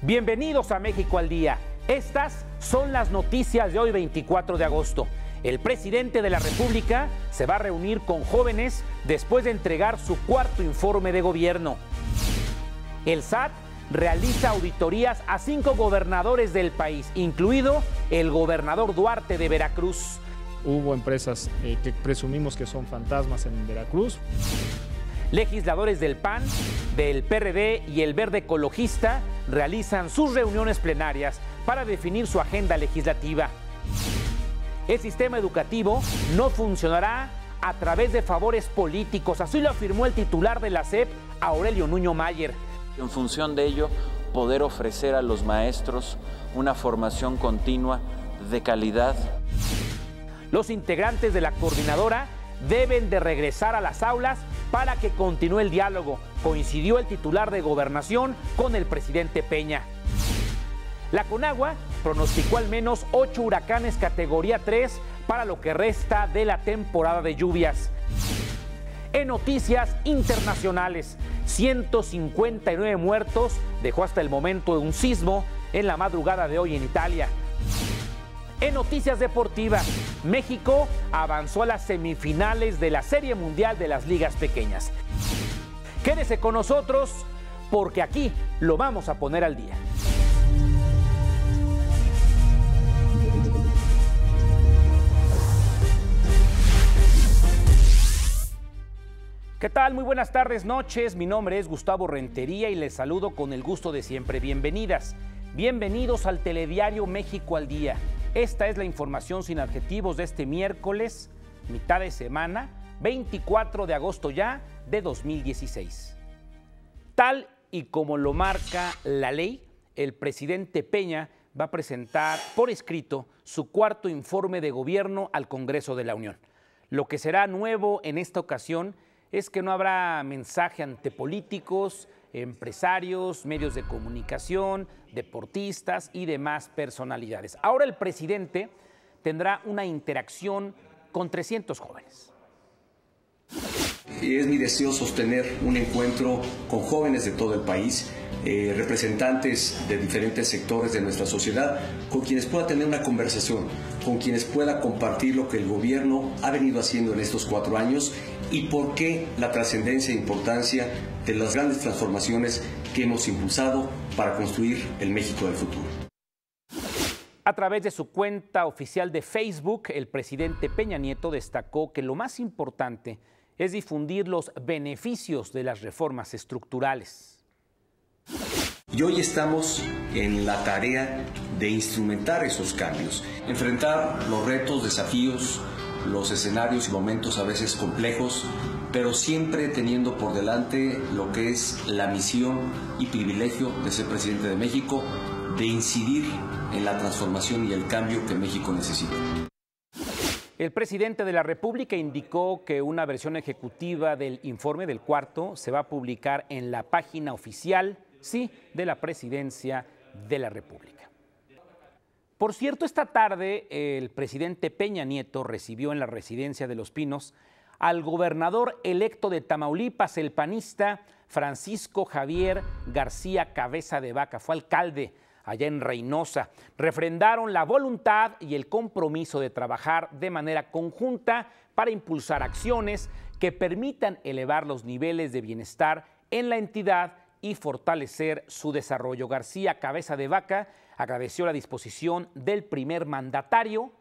Bienvenidos a México al Día. Estas son las noticias de hoy, 24 de agosto. El presidente de la República se va a reunir con jóvenes después de entregar su cuarto informe de gobierno. El SAT realiza auditorías a 5 gobernadores del país, incluido el gobernador Duarte de Veracruz. Hubo empresas que presumimos que son fantasmas en Veracruz. Legisladores del PAN, del PRD y el Verde Ecologista realizan sus reuniones plenarias para definir su agenda legislativa. El sistema educativo no funcionará a través de favores políticos, así lo afirmó el titular de la SEP, Aurelio Nuño Mayer. En función de ello, poder ofrecer a los maestros una formación continua de calidad. Los integrantes de la coordinadora deben de regresar a las aulas para que continúe el diálogo, coincidió el titular de Gobernación con el presidente Peña. La Conagua pronosticó al menos 8 huracanes categoría 3 para lo que resta de la temporada de lluvias. En noticias internacionales, 159 muertos dejó hasta el momento de un sismo en la madrugada de hoy en Italia. En noticias deportivas, México avanzó a las semifinales de la Serie Mundial de las Ligas Pequeñas. Quédese con nosotros porque aquí lo vamos a poner al día. ¿Qué tal? Muy buenas tardes, noches. Mi nombre es Gustavo Rentería y les saludo con el gusto de siempre. Bienvenidas, bienvenidos al Telediario México al Día. Esta es la información sin adjetivos de este miércoles, mitad de semana, 24 de agosto ya de 2016. Tal y como lo marca la ley, el presidente Peña va a presentar por escrito su cuarto informe de gobierno al Congreso de la Unión. Lo que será nuevo en esta ocasión es que no habrá mensaje ante políticos, empresarios, medios de comunicación, deportistas y demás personalidades. Ahora el presidente tendrá una interacción con 300 jóvenes. Es mi deseo sostener un encuentro con jóvenes de todo el país, representantes de diferentes sectores de nuestra sociedad, con quienes pueda tener una conversación, con quienes pueda compartir lo que el gobierno ha venido haciendo en estos 4 años y por qué la trascendencia e importancia de las grandes transformaciones que hemos impulsado para construir el México del futuro. A través de su cuenta oficial de Facebook, el presidente Peña Nieto destacó que lo más importante es difundir los beneficios de las reformas estructurales. Y hoy estamos en la tarea de instrumentar esos cambios, enfrentar los retos, desafíos, los escenarios y momentos a veces complejos, pero siempre teniendo por delante lo que es la misión y privilegio de ser presidente de México, de incidir en la transformación y el cambio que México necesita. El presidente de la República indicó que una versión ejecutiva del informe del cuarto se va a publicar en la página oficial, sí, de la Presidencia de la República. Por cierto, esta tarde el presidente Peña Nieto recibió en la residencia de Los Pinos al gobernador electo de Tamaulipas, el panista Francisco Javier García Cabeza de Vaca. Fue alcalde allá en Reynosa. Refrendaron la voluntad y el compromiso de trabajar de manera conjunta para impulsar acciones que permitan elevar los niveles de bienestar en la entidad y fortalecer su desarrollo. García Cabeza de Vaca agradeció la disposición del primer mandatario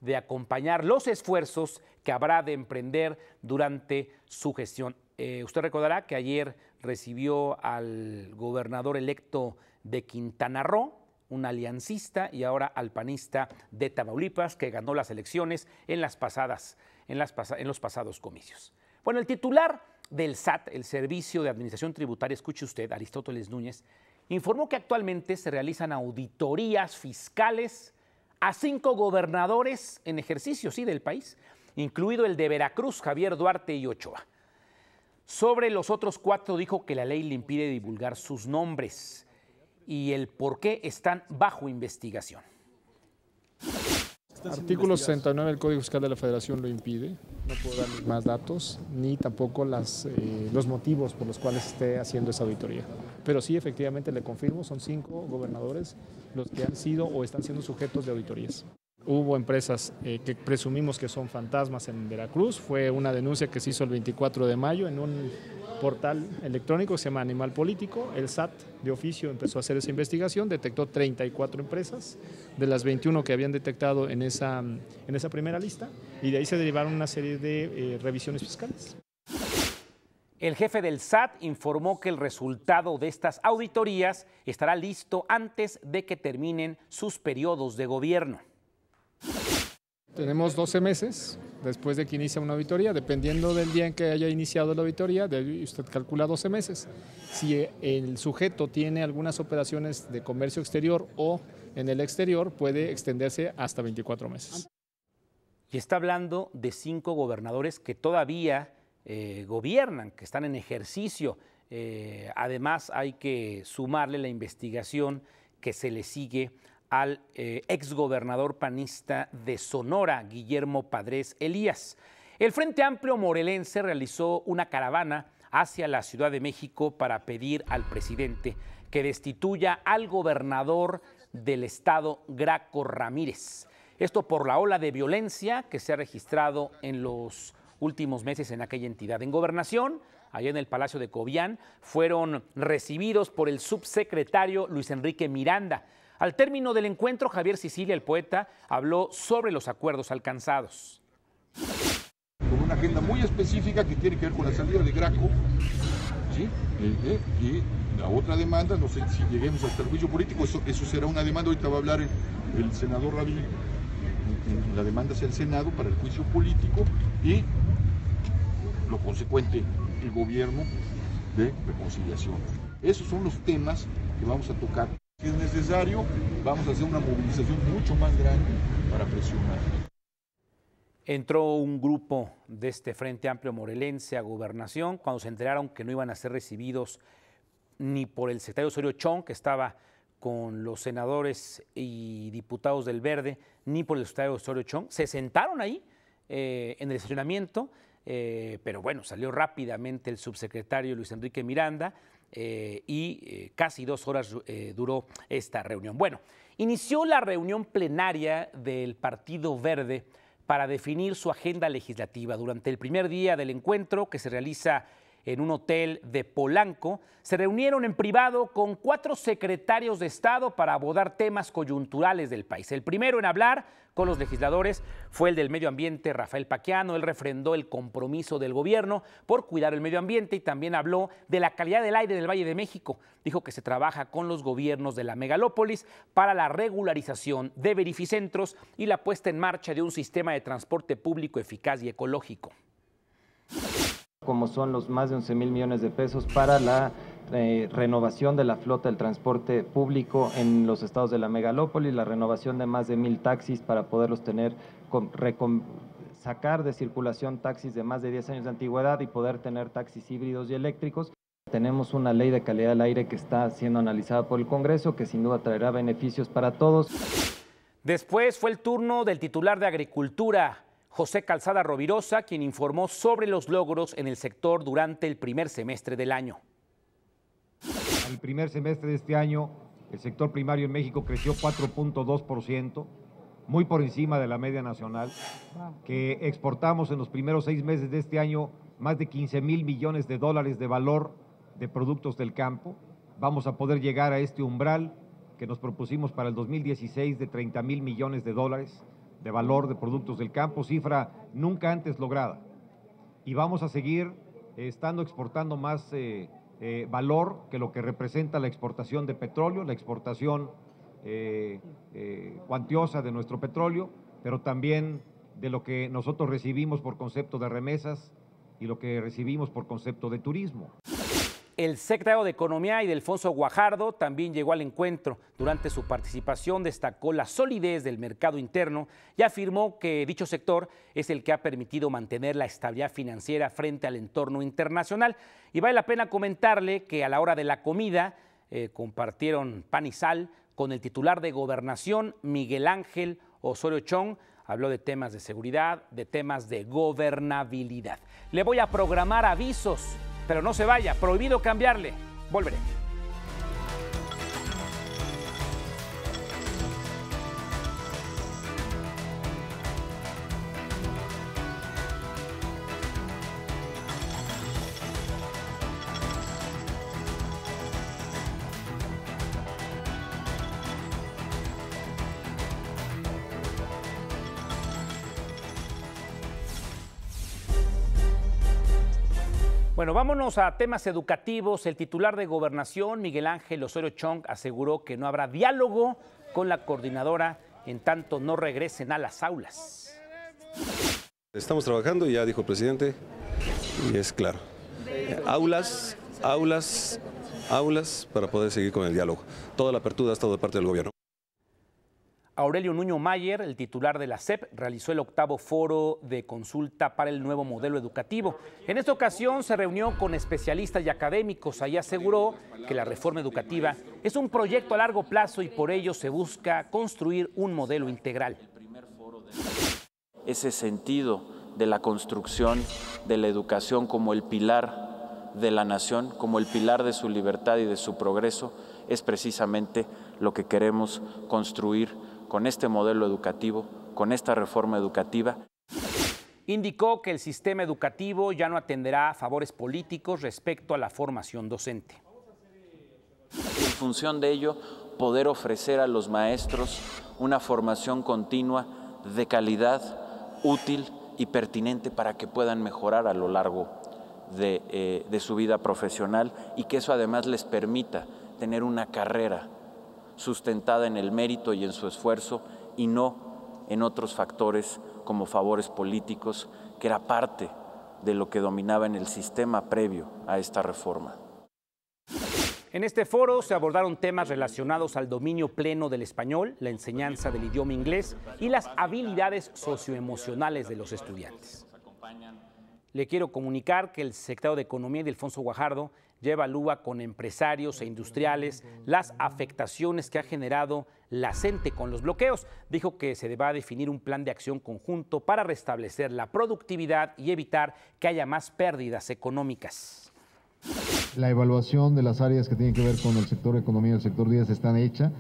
de acompañar los esfuerzos que habrá de emprender durante su gestión. Usted recordará que ayer recibió al gobernador electo de Quintana Roo, un aliancista, y ahora al panista de Tamaulipas, que ganó las elecciones en los pasados comicios. Bueno, el titular del SAT, el Servicio de Administración Tributaria, escuche usted, Aristóteles Núñez, informó que actualmente se realizan auditorías fiscales a 5 gobernadores en ejercicio, sí, del país, incluido el de Veracruz, Javier Duarte y Ochoa. Sobre los otros 4 dijo que la ley le impide divulgar sus nombres y el por qué están bajo investigación. Artículo 69 del Código Fiscal de la Federación lo impide. No puedo dar más datos ni tampoco los motivos por los cuales esté haciendo esa auditoría. Pero sí, efectivamente, le confirmo, son 5 gobernadores los que han sido o están siendo sujetos de auditorías. Hubo empresas que presumimos que son fantasmas en Veracruz. Fue una denuncia que se hizo el 24 de mayo en un portal electrónico que se llama Animal Político. El SAT de oficio empezó a hacer esa investigación, detectó 34 empresas de las 21 que habían detectado en esa primera lista, y de ahí se derivaron una serie de revisiones fiscales. El jefe del SAT informó que el resultado de estas auditorías estará listo antes de que terminen sus periodos de gobierno. Tenemos 12 meses después de que inicia una auditoría, dependiendo del día en que haya iniciado la auditoría, usted calcula 12 meses. Si el sujeto tiene algunas operaciones de comercio exterior o en el exterior, puede extenderse hasta 24 meses. Y está hablando de 5 gobernadores que todavía gobiernan, que están en ejercicio. Además, hay que sumarle la investigación que se le sigue al exgobernador panista de Sonora, Guillermo Padres Elías. El Frente Amplio morelense realizó una caravana hacia la Ciudad de México para pedir al presidente que destituya al gobernador del estado, Graco Ramírez. Esto por la ola de violencia que se ha registrado en los últimos meses en aquella entidad. En Gobernación, allá en el Palacio de Cobián, fueron recibidos por el subsecretario Luis Enrique Miranda. Al término del encuentro, Javier Sicilia, el poeta, habló sobre los acuerdos alcanzados. Con una agenda muy específica que tiene que ver con la salida de Graco, ¿sí? Y la otra demanda, no sé si lleguemos hasta el juicio político, eso será una demanda, ahorita va a hablar el senador Rabí, la demanda hacia el Senado para el juicio político y lo consecuente, el gobierno de reconciliación. Esos son los temas que vamos a tocar. Si es necesario, vamos a hacer una movilización mucho más grande para presionar. Entró un grupo de este Frente Amplio morelense a Gobernación cuando se enteraron que no iban a ser recibidos ni por el secretario Osorio Chong, que estaba con los senadores y diputados del Verde, ni por el secretario Osorio Chong. Se sentaron ahí en el estacionamiento, pero bueno, salió rápidamente el subsecretario Luis Enrique Miranda, y casi 2 horas duró esta reunión. Bueno, inició la reunión plenaria del Partido Verde para definir su agenda legislativa. Durante el primer día del encuentro, que se realiza en un hotel de Polanco, se reunieron en privado con 4 secretarios de Estado para abordar temas coyunturales del país. El primero en hablar con los legisladores fue el del medio ambiente, Rafael Paquiano. Él refrendó el compromiso del gobierno por cuidar el medio ambiente y también habló de la calidad del aire del Valle de México. Dijo que se trabaja con los gobiernos de la megalópolis para la regularización de verificentros y la puesta en marcha de un sistema de transporte público eficaz y ecológico. Como son los más de 11,000 millones de pesos para la renovación de la flota del transporte público en los estados de la megalópolis, la renovación de más de 1,000 taxis para poderlos tener, sacar de circulación taxis de más de 10 años de antigüedad y poder tener taxis híbridos y eléctricos. Tenemos una ley de calidad del aire que está siendo analizada por el Congreso, que sin duda traerá beneficios para todos. Después fue el turno del titular de Agricultura, José Calzada Rovirosa, quien informó sobre los logros en el sector durante el primer semestre del año. El primer semestre de este año, el sector primario en México creció 4.2%, muy por encima de la media nacional, que exportamos en los primeros 6 meses de este año más de 15,000 millones de dólares de valor de productos del campo. Vamos a poder llegar a este umbral que nos propusimos para el 2016 de 30,000 millones de dólares de valor de productos del campo, cifra nunca antes lograda. Y vamos a seguir estando exportando más valor que lo que representa la exportación de petróleo, la exportación cuantiosa de nuestro petróleo, pero también de lo que nosotros recibimos por concepto de remesas y lo que recibimos por concepto de turismo. El secretario de Economía, Ildefonso Guajardo, también llegó al encuentro. Durante su participación destacó la solidez del mercado interno y afirmó que dicho sector es el que ha permitido mantener la estabilidad financiera frente al entorno internacional. Y vale la pena comentarle que a la hora de la comida compartieron pan y sal con el titular de Gobernación, Miguel Ángel Osorio Chong, habló de temas de seguridad, de temas de gobernabilidad. Le voy a programar avisos, pero no se vaya, prohibido cambiarle. Volveré. Bueno, vámonos a temas educativos. El titular de Gobernación, Miguel Ángel Osorio Chong, aseguró que no habrá diálogo con la coordinadora en tanto no regresen a las aulas. Estamos trabajando, ya dijo el presidente, y es claro. Aulas para poder seguir con el diálogo. Toda la apertura ha estado de parte del gobierno. Aurelio Nuño Mayer, el titular de la SEP, realizó el 8º foro de consulta para el nuevo modelo educativo. En esta ocasión se reunió con especialistas y académicos. Ahí aseguró que la reforma educativa es un proyecto a largo plazo y por ello se busca construir un modelo integral. Ese sentido de la construcción de la educación como el pilar de la nación, como el pilar de su libertad y de su progreso, es precisamente lo que queremos construir con este modelo educativo, con esta reforma educativa. Indicó que el sistema educativo ya no atenderá a favores políticos respecto a la formación docente. En función de ello, poder ofrecer a los maestros una formación continua de calidad, útil y pertinente para que puedan mejorar a lo largo de su vida profesional y que eso además les permita tener una carrera sustentada en el mérito y en su esfuerzo y no en otros factores como favores políticos, que era parte de lo que dominaba en el sistema previo a esta reforma. En este foro se abordaron temas relacionados al dominio pleno del español, la enseñanza del idioma inglés y las habilidades socioemocionales de los estudiantes. Le quiero comunicar que el secretario de Economía, Ildefonso Guajardo, ya evalúa con empresarios e industriales las afectaciones que ha generado la CENTE con los bloqueos. Dijo que se va a definir un plan de acción conjunto para restablecer la productividad y evitar que haya más pérdidas económicas. La evaluación de las áreas que tienen que ver con el sector economía y el sector días están hecha.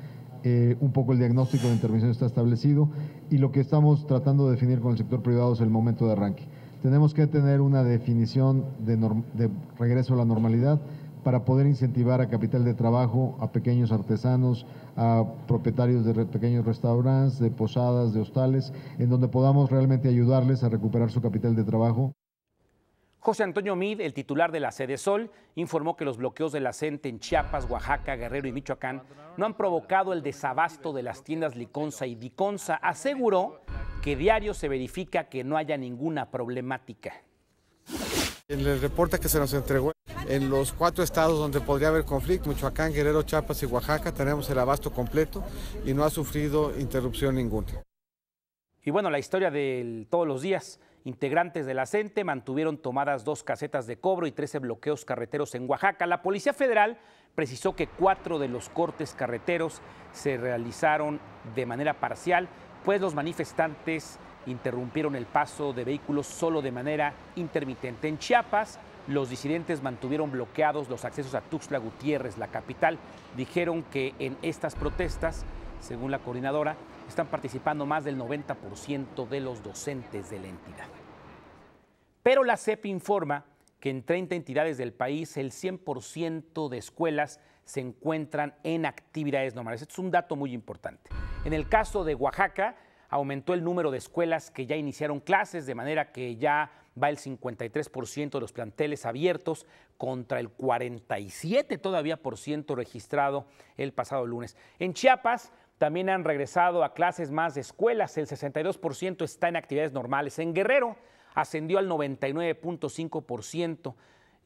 Un poco el diagnóstico de intervención está establecido y lo que estamos tratando de definir con el sector privado es el momento de arranque. Tenemos que tener una definición de regreso a la normalidad para poder incentivar a capital de trabajo, a pequeños artesanos, a propietarios de pequeños restaurantes, de posadas, de hostales, en donde podamos realmente ayudarles a recuperar su capital de trabajo. José Antonio Meade, el titular de la Sedesol, informó que los bloqueos de la CENTE en Chiapas, Oaxaca, Guerrero y Michoacán no han provocado el desabasto de las tiendas Liconza y Diconza. Aseguró que diario se verifica que no haya ninguna problemática. En el reporte que se nos entregó, en los 4 estados donde podría haber conflicto, Michoacán, Guerrero, Chiapas y Oaxaca, tenemos el abasto completo y no ha sufrido interrupción ninguna. Y bueno, la historia de todos los días. Integrantes de la CENTE mantuvieron tomadas 2 casetas de cobro y 13 bloqueos carreteros en Oaxaca. La Policía Federal precisó que 4 de los cortes carreteros se realizaron de manera parcial, pues los manifestantes interrumpieron el paso de vehículos solo de manera intermitente. En Chiapas, los disidentes mantuvieron bloqueados los accesos a Tuxtla Gutiérrez, la capital. Dijeron que en estas protestas, según la coordinadora, están participando más del 90% de los docentes de la entidad. Pero la SEP informa que en 30 entidades del país el 100% de escuelas se encuentran en actividades normales. Esto es un dato muy importante. En el caso de Oaxaca, aumentó el número de escuelas que ya iniciaron clases, de manera que ya va el 53% de los planteles abiertos contra el 47% todavía registrado el pasado lunes. En Chiapas también han regresado a clases más de escuelas, el 62% está en actividades normales. En Guerrero ascendió al 99.5%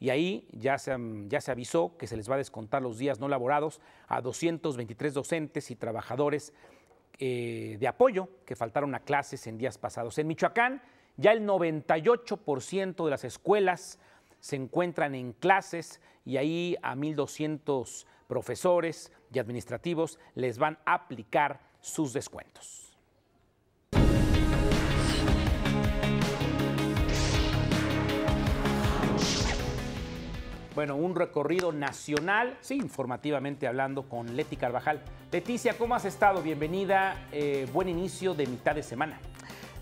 y ahí ya se avisó que se les va a descontar los días no laborados a 223 docentes y trabajadores de apoyo que faltaron a clases en días pasados. En Michoacán ya el 98% de las escuelas se encuentran en clases y ahí a 1,200 profesores y administrativos les van a aplicar sus descuentos. Bueno, un recorrido nacional, sí, informativamente hablando, con Leti Carvajal. Leticia, ¿cómo has estado? Bienvenida, buen inicio de mitad de semana.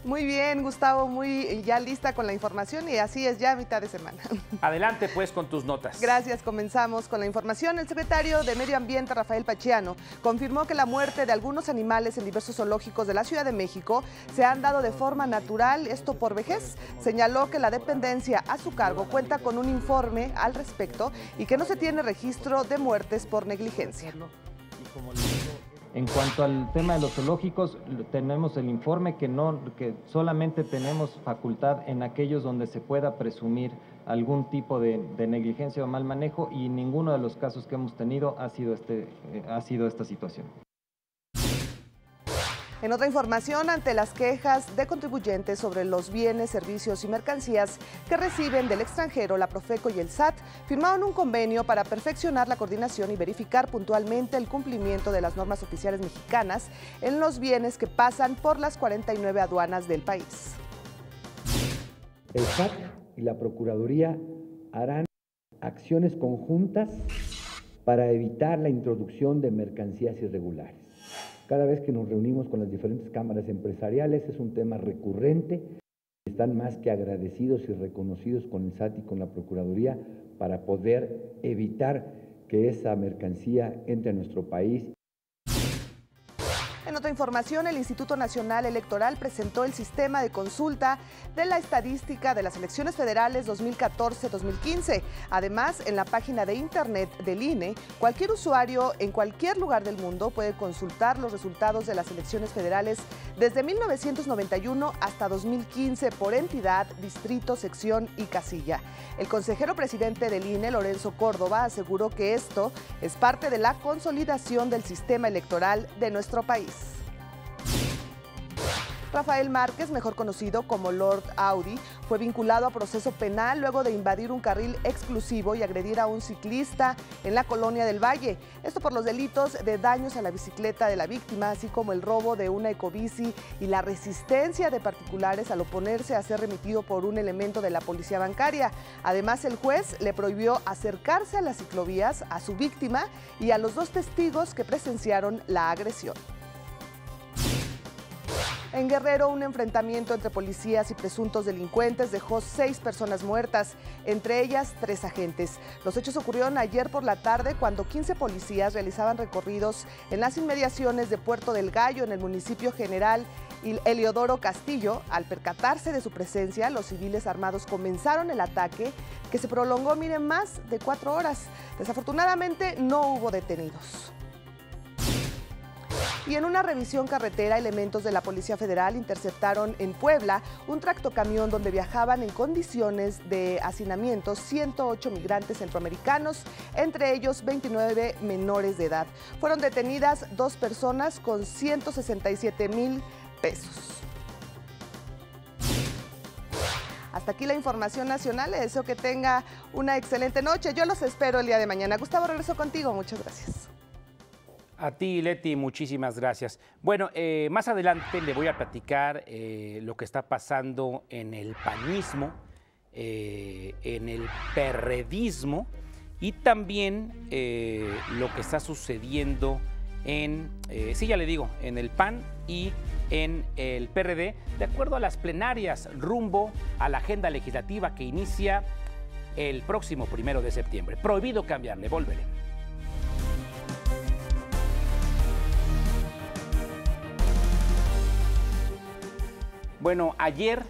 Muy bien, Gustavo, muy ya lista con la información y así es ya mitad de semana. Adelante pues con tus notas. Gracias, comenzamos con la información. El secretario de Medio Ambiente, Rafael Pacheano, confirmó que la muerte de algunos animales en diversos zoológicos de la Ciudad de México se han dado de forma natural, esto por vejez. Señaló que la dependencia a su cargo cuenta con un informe al respecto y que no se tiene registro de muertes por negligencia. En cuanto al tema de los zoológicos, tenemos el informe que solamente tenemos facultad en aquellos donde se pueda presumir algún tipo de negligencia o mal manejo, y ninguno de los casos que hemos tenido ha sido esta situación. En otra información, ante las quejas de contribuyentes sobre los bienes, servicios y mercancías que reciben del extranjero, la Profeco y el SAT firmaron un convenio para perfeccionar la coordinación y verificar puntualmente el cumplimiento de las normas oficiales mexicanas en los bienes que pasan por las 49 aduanas del país. El SAT y la Procuraduría harán acciones conjuntas para evitar la introducción de mercancías irregulares. Cada vez que nos reunimos con las diferentes cámaras empresariales es un tema recurrente. Están más que agradecidos y reconocidos con el SAT y con la Procuraduría para poder evitar que esa mercancía entre a nuestro país. En otra información, el Instituto Nacional Electoral presentó el sistema de consulta de la estadística de las elecciones federales 2014-2015. Además, en la página de internet del INE, cualquier usuario en cualquier lugar del mundo puede consultar los resultados de las elecciones federales desde 1991 hasta 2015 por entidad, distrito, sección y casilla. El consejero presidente del INE, Lorenzo Córdoba, aseguró que esto es parte de la consolidación del sistema electoral de nuestro país. Rafael Márquez, mejor conocido como Lord Audi, fue vinculado a proceso penal luego de invadir un carril exclusivo y agredir a un ciclista en la Colonia del Valle. Esto por los delitos de daños a la bicicleta de la víctima, así como el robo de una ecobici y la resistencia de particulares al oponerse a ser remitido por un elemento de la policía bancaria. Además, el juez le prohibió acercarse a las ciclovías, a su víctima y a los dos testigos que presenciaron la agresión. En Guerrero, un enfrentamiento entre policías y presuntos delincuentes dejó 6 personas muertas, entre ellas 3 agentes. Los hechos ocurrieron ayer por la tarde cuando 15 policías realizaban recorridos en las inmediaciones de Puerto del Gallo, en el municipio General Heliodoro Castillo. Al percatarse de su presencia, los civiles armados comenzaron el ataque, que se prolongó, miren, más de 4 horas. Desafortunadamente, no hubo detenidos. Y en una revisión carretera, elementos de la Policía Federal interceptaron en Puebla un tractocamión donde viajaban en condiciones de hacinamiento 108 migrantes centroamericanos, entre ellos 29 menores de edad. Fueron detenidas 2 personas con 167,000 pesos. Hasta aquí la información nacional. Les deseo que tenga una excelente noche. Yo los espero el día de mañana. Gustavo, regreso contigo. Muchas gracias. A ti, Leti, muchísimas gracias. Bueno, más adelante le voy a platicar lo que está pasando en el panismo, en el perredismo y también lo que está sucediendo en, sí, ya le digo, en el PAN y en el PRD, de acuerdo a las plenarias rumbo a la agenda legislativa que inicia el próximo 1 de septiembre. Prohibido cambiarle, volveré. Bueno, ayer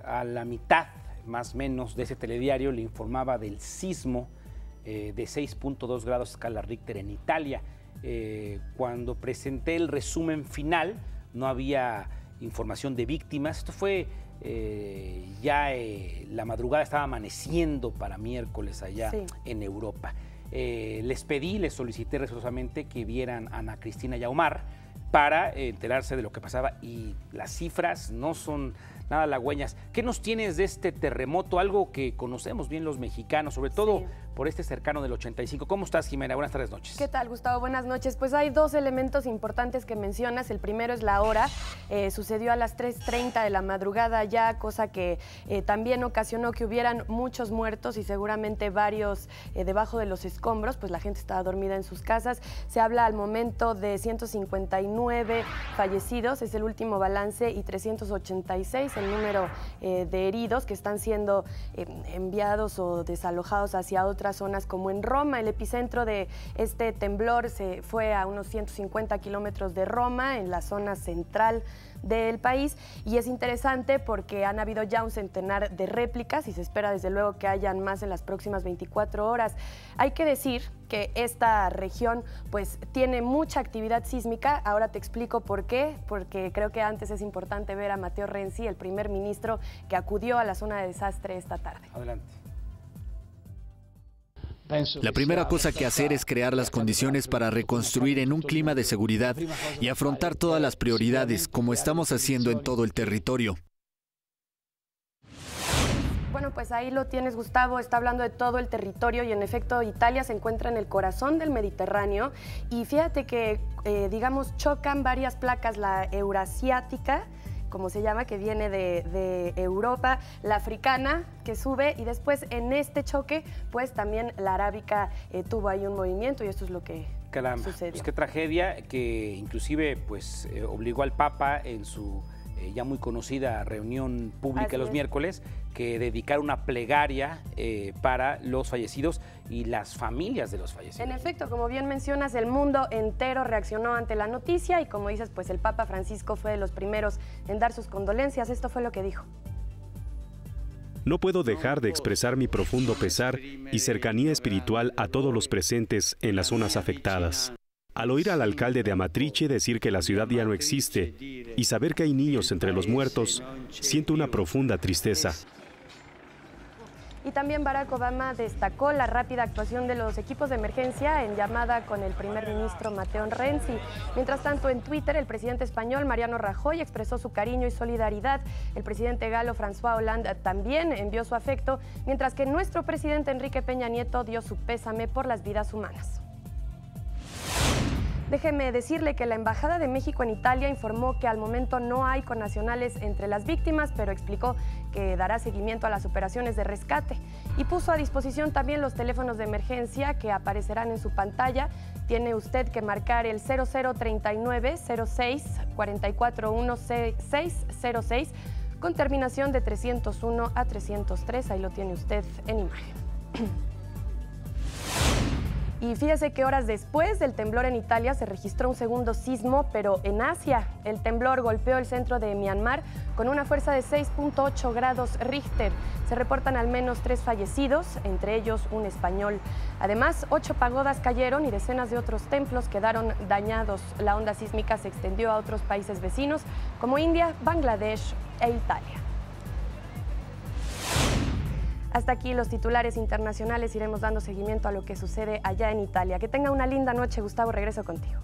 a la mitad, más o menos, de ese telediario le informaba del sismo de 6.2 grados escala Richter en Italia. Cuando presenté el resumen final, no había información de víctimas. Esto fue la madrugada, estaba amaneciendo para miércoles allá en Europa. Les solicité respetuosamente que vieran a Ana Cristina y a Omar para enterarse de lo que pasaba, y las cifras no son nada halagüeñas. ¿Qué nos tienes de este terremoto? Algo que conocemos bien los mexicanos, sobre todo por este cercano del 85. ¿Cómo estás, Jimena? Buenas tardes, noches. ¿Qué tal, Gustavo? Buenas noches. Pues hay dos elementos importantes que mencionas. El primero es la hora. Sucedió a las 3:30 de la madrugada ya, cosa que también ocasionó que hubieran muchos muertos y seguramente varios debajo de los escombros, pues la gente estaba dormida en sus casas. Se habla al momento de 159 fallecidos, es el último balance, y 386 el número de heridos que están siendo enviados o desalojados hacia otras zonas como en Roma. El epicentro de este temblor se fue a unos 150 kilómetros de Roma, en la zona central del país, y es interesante porque han habido ya un centenar de réplicas y se espera desde luego que hayan más en las próximas 24 horas. Hay que decir que esta región pues tiene mucha actividad sísmica. Ahora te explico por qué, porque creo que antes es importante ver a Matteo Renzi, el primer ministro que acudió a la zona de desastre esta tarde. Adelante. La primera cosa que hacer es crear las condiciones para reconstruir en un clima de seguridad y afrontar todas las prioridades, como estamos haciendo en todo el territorio. Bueno, pues ahí lo tienes, Gustavo, está hablando de todo el territorio y en efecto Italia se encuentra en el corazón del Mediterráneo y fíjate que, digamos, chocan varias placas, la eurasiática, como se llama, que viene de Europa, la africana, que sube, y después en este choque, pues también la arábica tuvo ahí un movimiento y esto es lo que sucedió. Pues qué tragedia, que inclusive pues obligó al Papa en su ya muy conocida reunión pública los miércoles, que dedicar una plegaria para los fallecidos y las familias de los fallecidos. En efecto, como bien mencionas, el mundo entero reaccionó ante la noticia y como dices, pues el Papa Francisco fue de los primeros en dar sus condolencias. Esto fue lo que dijo. No puedo dejar de expresar mi profundo pesar y cercanía espiritual a todos los presentes en las zonas afectadas. Al oír al alcalde de Amatrice decir que la ciudad ya no existe y saber que hay niños entre los muertos, siento una profunda tristeza. Y también Barack Obama destacó la rápida actuación de los equipos de emergencia en llamada con el primer ministro Matteo Renzi. Mientras tanto, en Twitter, el presidente español Mariano Rajoy expresó su cariño y solidaridad. El presidente galo François Hollande también envió su afecto, mientras que nuestro presidente Enrique Peña Nieto dio su pésame por las vidas humanas. Déjeme decirle que la Embajada de México en Italia informó que al momento no hay connacionales entre las víctimas, pero explicó que dará seguimiento a las operaciones de rescate y puso a disposición también los teléfonos de emergencia que aparecerán en su pantalla. Tiene usted que marcar el 0039 06 44 1606 con terminación de 301 a 303. Ahí lo tiene usted en imagen. Y fíjese que horas después del temblor en Italia se registró un segundo sismo, pero en Asia. El temblor golpeó el centro de Myanmar con una fuerza de 6.8 grados Richter. Se reportan al menos 3 fallecidos, entre ellos un español. Además, 8 pagodas cayeron y decenas de otros templos quedaron dañados. La onda sísmica se extendió a otros países vecinos como India, Bangladesh e Italia. Hasta aquí los titulares internacionales. Iremos dando seguimiento a lo que sucede allá en Italia. Que tenga una linda noche, Gustavo. Regreso contigo.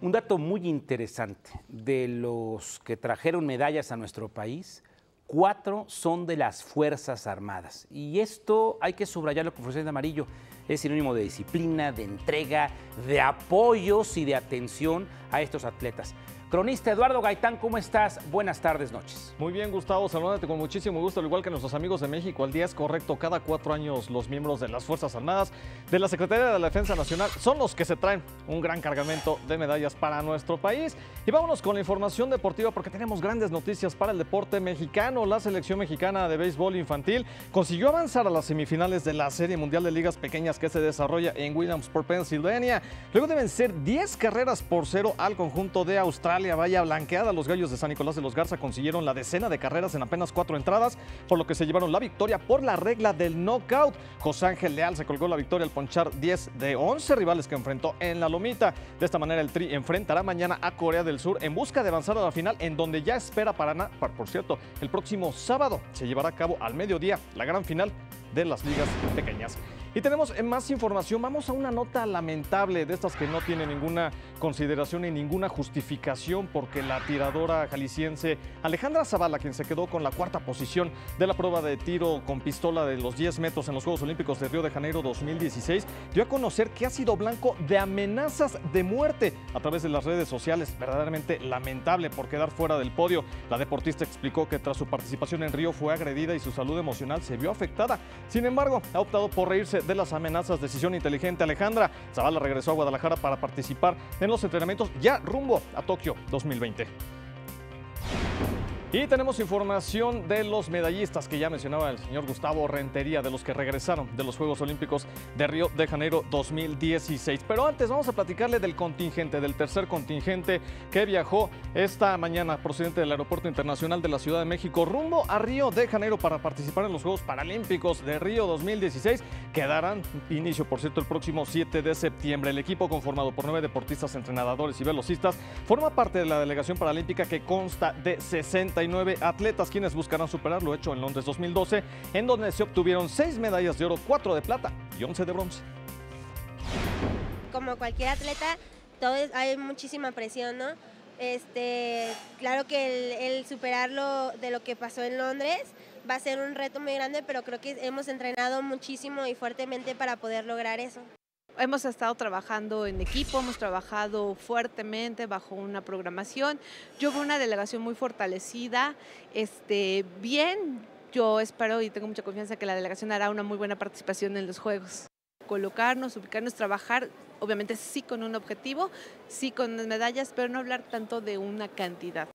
Un dato muy interesante: de los que trajeron medallas a nuestro país, 4 son de las Fuerzas Armadas. Y esto hay que subrayarlo con fluorescente amarillo. Es sinónimo de disciplina, de entrega, de apoyos y de atención a estos atletas. Cronista Eduardo Gaitán, ¿cómo estás? Buenas tardes, noches. Muy bien, Gustavo, saludándote con muchísimo gusto, al igual que nuestros amigos de México al día. Es correcto, cada 4 años los miembros de las Fuerzas Armadas, de la Secretaría de la Defensa Nacional, son los que se traen un gran cargamento de medallas para nuestro país. Y vámonos con la información deportiva porque tenemos grandes noticias para el deporte mexicano. La selección mexicana de béisbol infantil consiguió avanzar a las semifinales de la Serie Mundial de Ligas Pequeñas que se desarrolla en Williamsport, Pensilvania. Luego de vencer 10-0 al conjunto de Australia. Vaya blanqueada, los Gallos de San Nicolás de los Garza consiguieron la decena de carreras en apenas 4 entradas, por lo que se llevaron la victoria por la regla del knockout. José Ángel Leal se colgó la victoria al ponchar 10 de 11 rivales que enfrentó en la lomita. De esta manera el Tri enfrentará mañana a Corea del Sur en busca de avanzar a la final, en donde ya espera por cierto, el próximo sábado se llevará a cabo al mediodía la gran final de las ligas pequeñas. Y tenemos más información. Vamos a una nota lamentable de estas que no tiene ninguna consideración y ninguna justificación, porque la tiradora jalisciense Alejandra Zavala, quien se quedó con la cuarta posición de la prueba de tiro con pistola de los 10 metros en los Juegos Olímpicos de Río de Janeiro 2016, dio a conocer que ha sido blanco de amenazas de muerte a través de las redes sociales. Verdaderamente lamentable por quedar fuera del podio. La deportista explicó que tras su participación en Río fue agredida y su salud emocional se vio afectada. Sin embargo, ha optado por reírse de las amenazas. Decisión inteligente. Alejandra Zavala regresó a Guadalajara para participar en los entrenamientos ya rumbo a Tokio 2020. Y tenemos información de los medallistas que ya mencionaba el señor Gustavo Rentería, de los que regresaron de los Juegos Olímpicos de Río de Janeiro 2016. Pero antes vamos a platicarle del contingente, del tercer contingente que viajó esta mañana procedente del Aeropuerto Internacional de la Ciudad de México rumbo a Río de Janeiro para participar en los Juegos Paralímpicos de Río 2016, que darán inicio, por cierto, el próximo 7 de septiembre. El equipo, conformado por 9 deportistas, entrenadores y velocistas, forma parte de la delegación paralímpica que consta de 69 atletas, quienes buscarán superar lo hecho en Londres 2012, en donde se obtuvieron 6 medallas de oro, 4 de plata y 11 de bronce. Como cualquier atleta, hay muchísima presión, ¿no? Claro que el superarlo de lo que pasó en Londres va a ser un reto muy grande, pero creo que hemos entrenado muchísimo y fuertemente para poder lograr eso. Hemos estado trabajando en equipo, hemos trabajado fuertemente bajo una programación. Yo veo una delegación muy fortalecida, bien. Yo espero y tengo mucha confianza que la delegación hará una muy buena participación en los Juegos. Colocarnos, ubicarnos, trabajar, obviamente sí con un objetivo, sí con medallas, pero no hablar tanto de una cantidad.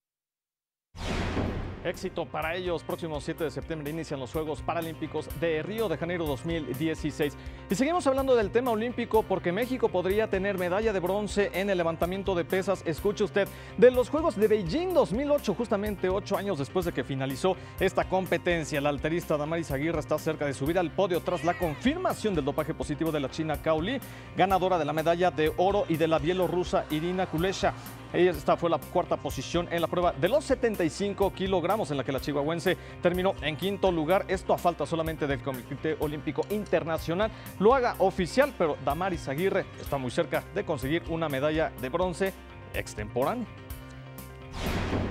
Éxito para ellos. Próximo 7 de septiembre inician los Juegos Paralímpicos de Río de Janeiro 2016. Y seguimos hablando del tema olímpico porque México podría tener medalla de bronce en el levantamiento de pesas. Escuche usted, de los Juegos de Beijing 2008, justamente 8 años después de que finalizó esta competencia, la halterista Damaris Aguirre está cerca de subir al podio tras la confirmación del dopaje positivo de la china Cao Li, ganadora de la medalla de oro, y de la bielorrusa Irina Kulesha. Esta fue la cuarta posición en la prueba de los 75 kilogramos, en la que la chihuahuense terminó en quinto lugar. Esto a falta solamente del Comité Olímpico Internacional lo haga oficial, pero Damaris Aguirre está muy cerca de conseguir una medalla de bronce extemporánea.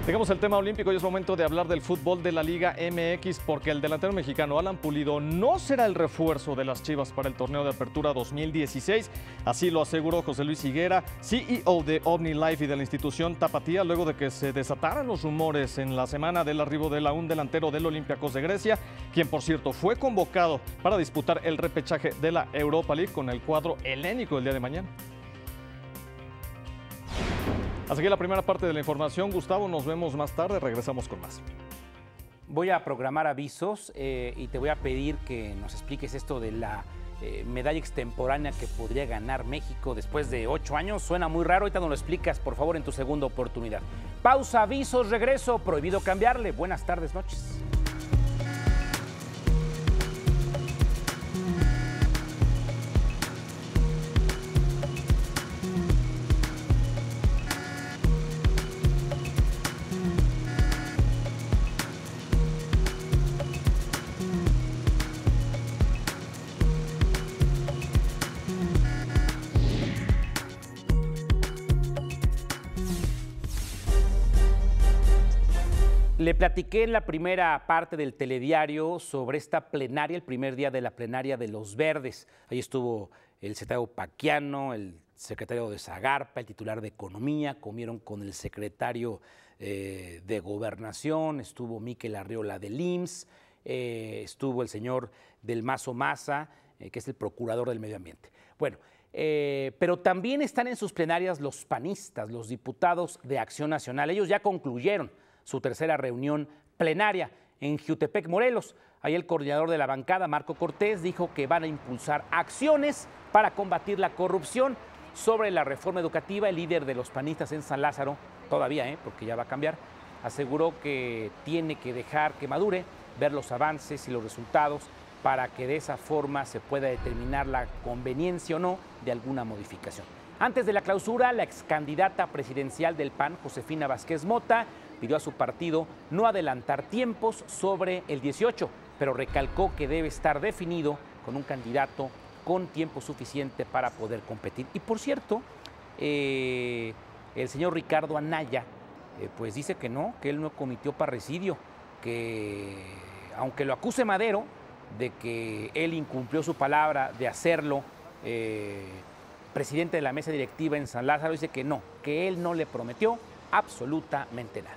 Dejamos el tema olímpico y es momento de hablar del fútbol de la Liga MX, porque el delantero mexicano Alan Pulido no será el refuerzo de las Chivas para el torneo de apertura 2016. Así lo aseguró José Luis Higuera, CEO de OmniLife y de la institución tapatía, luego de que se desataran los rumores en la semana del arribo de un delantero del Olympiacos de Grecia, quien por cierto fue convocado para disputar el repechaje de la Europa League con el cuadro helénico el día de mañana. Hasta aquí la primera parte de la información. Gustavo, nos vemos más tarde, regresamos con más. Voy a programar avisos y te voy a pedir que nos expliques esto de la medalla extemporánea que podría ganar México después de 8 años. Suena muy raro, ahorita nos lo explicas, por favor, en tu segunda oportunidad. Pausa, avisos, regreso, prohibido cambiarle. Buenas tardes, noches. Le platiqué en la primera parte del telediario sobre esta plenaria, el primer día de la plenaria de Los Verdes. Ahí estuvo el secretario Paquiano, el secretario de Zagarpa, el titular de Economía, comieron con el secretario de Gobernación, estuvo Miquel Arriola del IMSS, estuvo el señor del Mazo Maza, que es el procurador del Medio Ambiente. Bueno, pero también están en sus plenarias los panistas, los diputados de Acción Nacional. Ellos ya concluyeron su tercera reunión plenaria en Jiutepec, Morelos. Ahí el coordinador de la bancada, Marco Cortés, dijo que van a impulsar acciones para combatir la corrupción. Sobre la reforma educativa, el líder de los panistas en San Lázaro, todavía, porque ya va a cambiar, aseguró que tiene que dejar que madure, ver los avances y los resultados para que de esa forma se pueda determinar la conveniencia o no de alguna modificación. Antes de la clausura, la excandidata presidencial del PAN, Josefina Vázquez Mota, pidió a su partido no adelantar tiempos sobre el 18, pero recalcó que debe estar definido con un candidato con tiempo suficiente para poder competir. Y por cierto, el señor Ricardo Anaya pues dice que no, que él no cometió parricidio, que aunque lo acuse Madero de que él incumplió su palabra de hacerlo presidente de la mesa directiva en San Lázaro, dice que no, que él no le prometió absolutamente nada.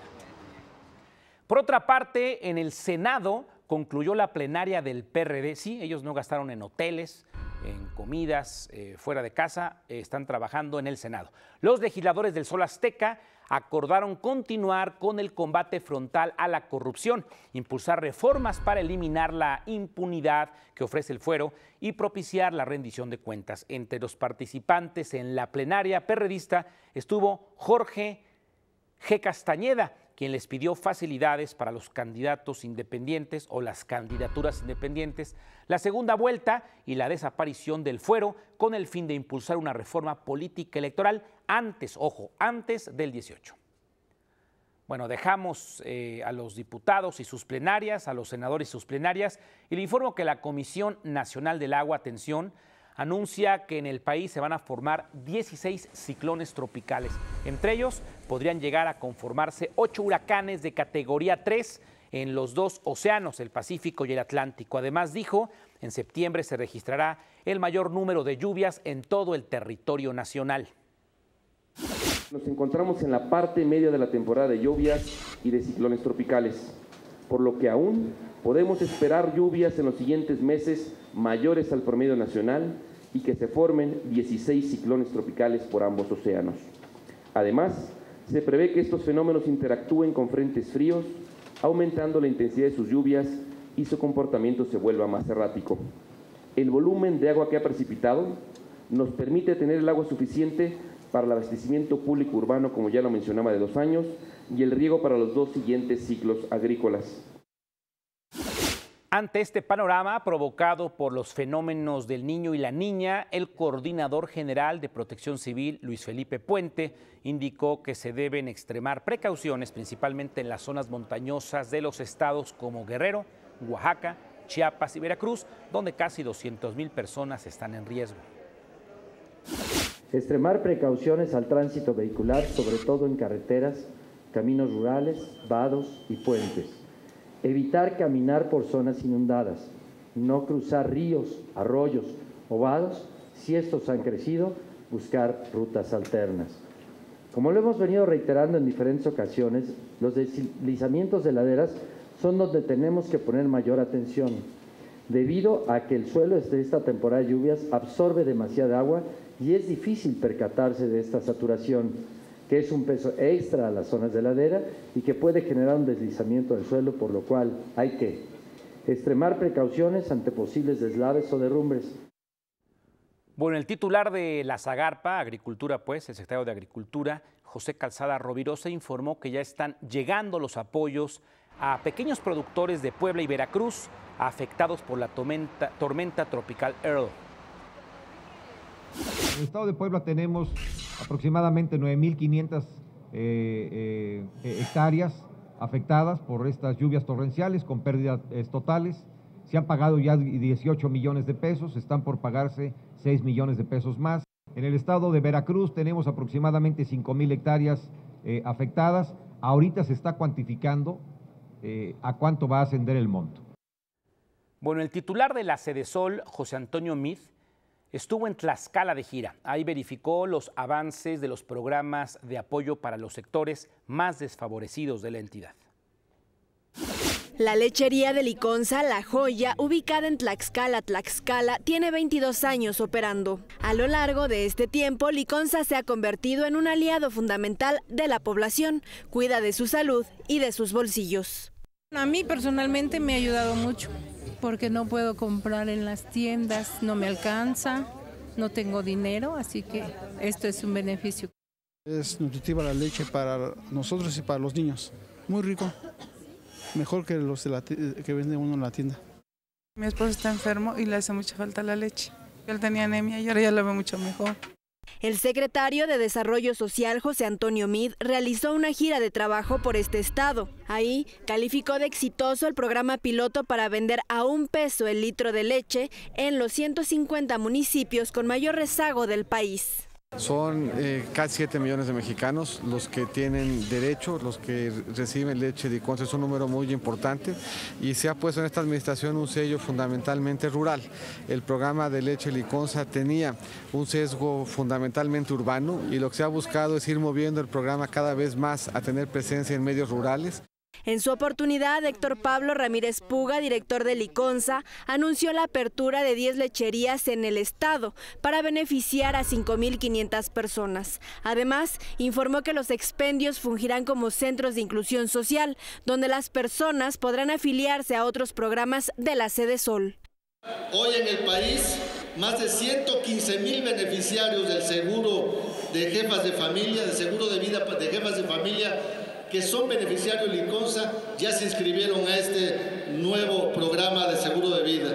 Por otra parte, en el Senado concluyó la plenaria del PRD. Sí, ellos no gastaron en hoteles, en comidas, fuera de casa, están trabajando en el Senado. Los legisladores del Sol Azteca acordaron continuar con el combate frontal a la corrupción, impulsar reformas para eliminar la impunidad que ofrece el fuero y propiciar la rendición de cuentas. Entre los participantes en la plenaria perredista estuvo Jorge G. Castañeda, quien les pidió facilidades para los candidatos independientes o las candidaturas independientes, la segunda vuelta y la desaparición del fuero con el fin de impulsar una reforma política electoral antes, ojo, antes del 18. Bueno, dejamos a los diputados y sus plenarias, a los senadores y sus plenarias, y le informo que la Comisión Nacional del Agua, atención, anuncia que en el país se van a formar 16 ciclones tropicales. Entre ellos podrían llegar a conformarse 8 huracanes de categoría 3 en los dos océanos, el Pacífico y el Atlántico. Además, dijo, en septiembre se registrará el mayor número de lluvias en todo el territorio nacional. Nos encontramos en la parte media de la temporada de lluvias y de ciclones tropicales, por lo que aún podemos esperar lluvias en los siguientes meses mayores al promedio nacional y que se formen 16 ciclones tropicales por ambos océanos. Además, se prevé que estos fenómenos interactúen con frentes fríos, aumentando la intensidad de sus lluvias y su comportamiento se vuelva más errático. El volumen de agua que ha precipitado nos permite tener el agua suficiente para el abastecimiento público urbano, como ya lo mencionaba, de 2 años, y el riego para los 2 siguientes ciclos agrícolas. Ante este panorama provocado por los fenómenos del Niño y la Niña, el coordinador general de Protección Civil, Luis Felipe Puente, indicó que se deben extremar precauciones, principalmente en las zonas montañosas de los estados como Guerrero, Oaxaca, Chiapas y Veracruz, donde casi 200,000 personas están en riesgo. Extremar precauciones al tránsito vehicular, sobre todo en carreteras, caminos rurales, vados y puentes. Evitar caminar por zonas inundadas, no cruzar ríos, arroyos o vados. Si estos han crecido, buscar rutas alternas. Como lo hemos venido reiterando en diferentes ocasiones, los deslizamientos de laderas son donde tenemos que poner mayor atención, debido a que el suelo de esta temporada de lluvias absorbe demasiada agua y es difícil percatarse de esta saturación, que es un peso extra a las zonas de ladera y que puede generar un deslizamiento del suelo, por lo cual hay que extremar precauciones ante posibles deslaves o derrumbres. Bueno, el titular de la Zagarpa, Agricultura, pues, el secretario de Agricultura, José Calzada Rovirosa, informó que ya están llegando los apoyos a pequeños productores de Puebla y Veracruz afectados por la tormenta tropical Earl. En el estado de Puebla tenemos aproximadamente 9.500 hectáreas afectadas por estas lluvias torrenciales con pérdidas totales. Se han pagado ya 18 millones de pesos, están por pagarse 6 millones de pesos más. En el estado de Veracruz tenemos aproximadamente 5.000 hectáreas afectadas. Ahorita se está cuantificando a cuánto va a ascender el monto. Bueno, el titular de la Sedesol, José Antonio Mid, estuvo en Tlaxcala de gira. Ahí verificó los avances de los programas de apoyo para los sectores más desfavorecidos de la entidad. La lechería de Liconza, La Joya, ubicada en Tlaxcala, tiene 22 años operando. A lo largo de este tiempo, Liconza se ha convertido en un aliado fundamental de la población. Cuida de su salud y de sus bolsillos. A mí personalmente me ha ayudado mucho, porque no puedo comprar en las tiendas, no me alcanza, no tengo dinero, así que esto es un beneficio. Es nutritiva la leche para nosotros y para los niños, muy rico, mejor que los que vende uno en la tienda. Mi esposo está enfermo y le hace mucha falta la leche. Él tenía anemia y ahora ya la ve mucho mejor. El secretario de Desarrollo Social, José Antonio Meade, realizó una gira de trabajo por este estado. Ahí calificó de exitoso el programa piloto para vender a $1 el litro de leche en los 150 municipios con mayor rezago del país. Son casi 7 millones de mexicanos los que tienen derecho, los que reciben leche Liconza. Es un número muy importante y se ha puesto en esta administración un sello fundamentalmente rural. El programa de leche Liconza tenía un sesgo fundamentalmente urbano y lo que se ha buscado es ir moviendo el programa cada vez más a tener presencia en medios rurales. En su oportunidad, Héctor Pablo Ramírez Puga, director de Liconza, anunció la apertura de 10 lecherías en el estado para beneficiar a 5.500 personas. Además, informó que los expendios fungirán como centros de inclusión social, donde las personas podrán afiliarse a otros programas de la Sede Sol. Hoy en el país, más de 115,000 beneficiarios del seguro de jefas de familia, del seguro de vida de jefas de familia, que son beneficiarios de Liconza, ya se inscribieron a este nuevo programa de seguro de vida.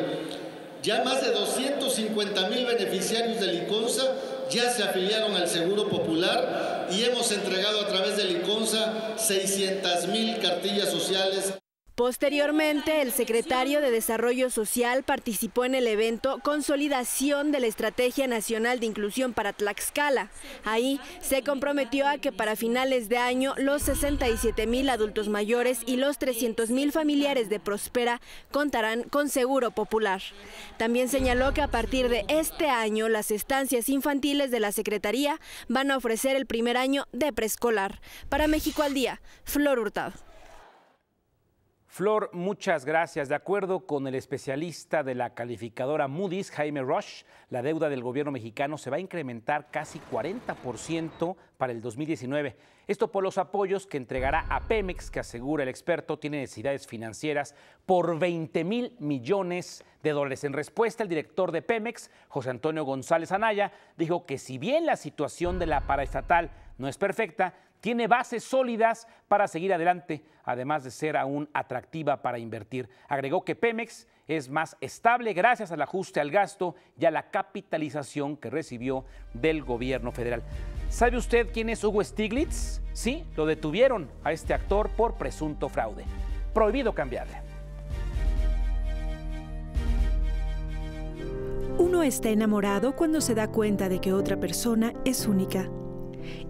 Ya más de 250,000 beneficiarios de Liconza ya se afiliaron al Seguro Popular y hemos entregado a través de Liconza 600,000 cartillas sociales. Posteriormente, el secretario de Desarrollo Social participó en el evento Consolidación de la Estrategia Nacional de Inclusión para Tlaxcala. Ahí se comprometió a que para finales de año los 67,000 adultos mayores y los 300,000 familiares de Prospera contarán con seguro popular. También señaló que a partir de este año las estancias infantiles de la Secretaría van a ofrecer el primer año de preescolar. Para México al Día, Flor Hurtado. Flor, muchas gracias. De acuerdo con el especialista de la calificadora Moody's, Jaime Roche, la deuda del gobierno mexicano se va a incrementar casi 40% para el 2019. Esto por los apoyos que entregará a Pemex, que asegura el experto tiene necesidades financieras por 20,000 millones de dólares. En respuesta, el director de Pemex, José Antonio González Anaya, dijo que si bien la situación de la paraestatal no es perfecta, tiene bases sólidas para seguir adelante, además de ser aún atractiva para invertir. Agregó que Pemex es más estable gracias al ajuste al gasto y a la capitalización que recibió del gobierno federal. ¿Sabe usted quién es Hugo Stiglitz? Sí, lo detuvieron a este actor por presunto fraude. Prohibido cambiarle. Uno está enamorado cuando se da cuenta de que otra persona es única.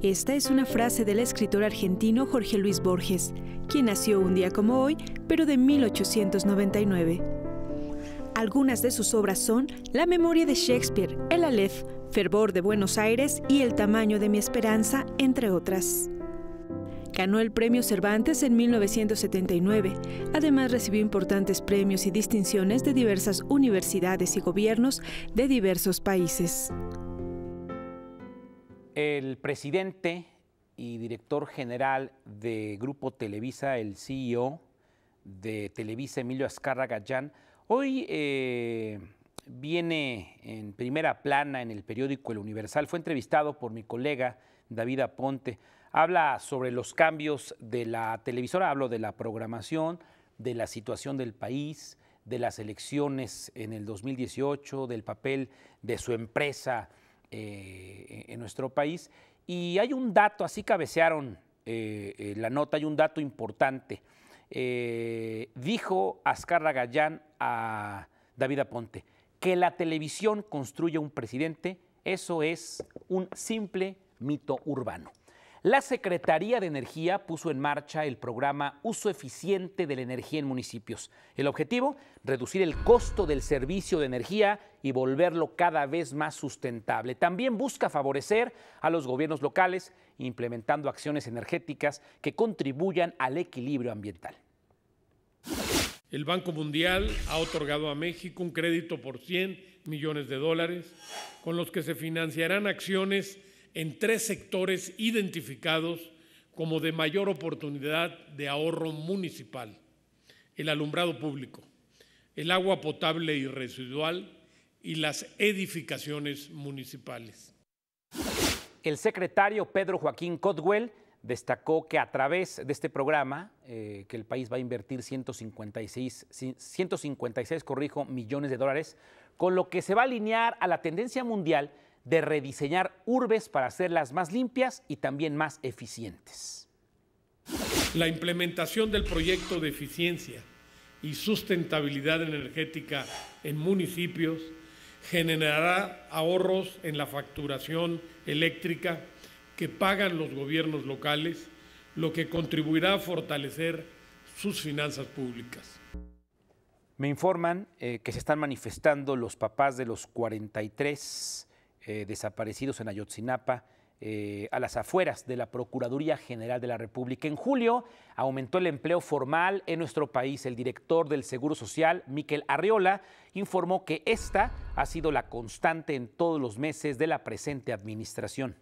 Esta es una frase del escritor argentino Jorge Luis Borges, quien nació un día como hoy, pero de 1899. Algunas de sus obras son La memoria de Shakespeare, El Aleph, Fervor de Buenos Aires y El tamaño de mi esperanza, entre otras. Ganó el Premio Cervantes en 1979. Además, recibió importantes premios y distinciones de diversas universidades y gobiernos de diversos países. El presidente y director general de Grupo Televisa, el CEO de Televisa, Emilio Azcárraga Gallán, hoy viene en primera plana en el periódico El Universal. Fue entrevistado por mi colega David Aponte. Habla sobre los cambios de la televisora, hablo de la programación, de la situación del país, de las elecciones en el 2018, del papel de su empresa en nuestro país. Y hay un dato, así cabecearon la nota, hay un dato importante. Dijo Azcárraga Gallán a David Aponte, que la televisión construye un presidente, eso es un simple mito urbano. La Secretaría de Energía puso en marcha el programa Uso Eficiente de la Energía en Municipios. El objetivo, reducir el costo del servicio de energía y volverlo cada vez más sustentable. También busca favorecer a los gobiernos locales, implementando acciones energéticas que contribuyan al equilibrio ambiental. El Banco Mundial ha otorgado a México un crédito por $100 millones, con los que se financiarán acciones en 3 sectores identificados como de mayor oportunidad de ahorro municipal: el alumbrado público, el agua potable y residual y las edificaciones municipales. El secretario Pedro Joaquín Codwell destacó que a través de este programa, que el país va a invertir 156 millones de dólares, con lo que se va a alinear a la tendencia mundial de rediseñar urbes para hacerlas más limpias y también más eficientes. La implementación del proyecto de eficiencia y sustentabilidad energética en municipios generará ahorros en la facturación eléctrica que pagan los gobiernos locales, lo que contribuirá a fortalecer sus finanzas públicas. Me informan que se están manifestando los papás de los 43 desaparecidos en Ayotzinapa, a las afueras de la Procuraduría General de la República. En julio aumentó el empleo formal en nuestro país. El director del Seguro Social, Miquel Arriola, informó que esta ha sido la constante en todos los meses de la presente administración.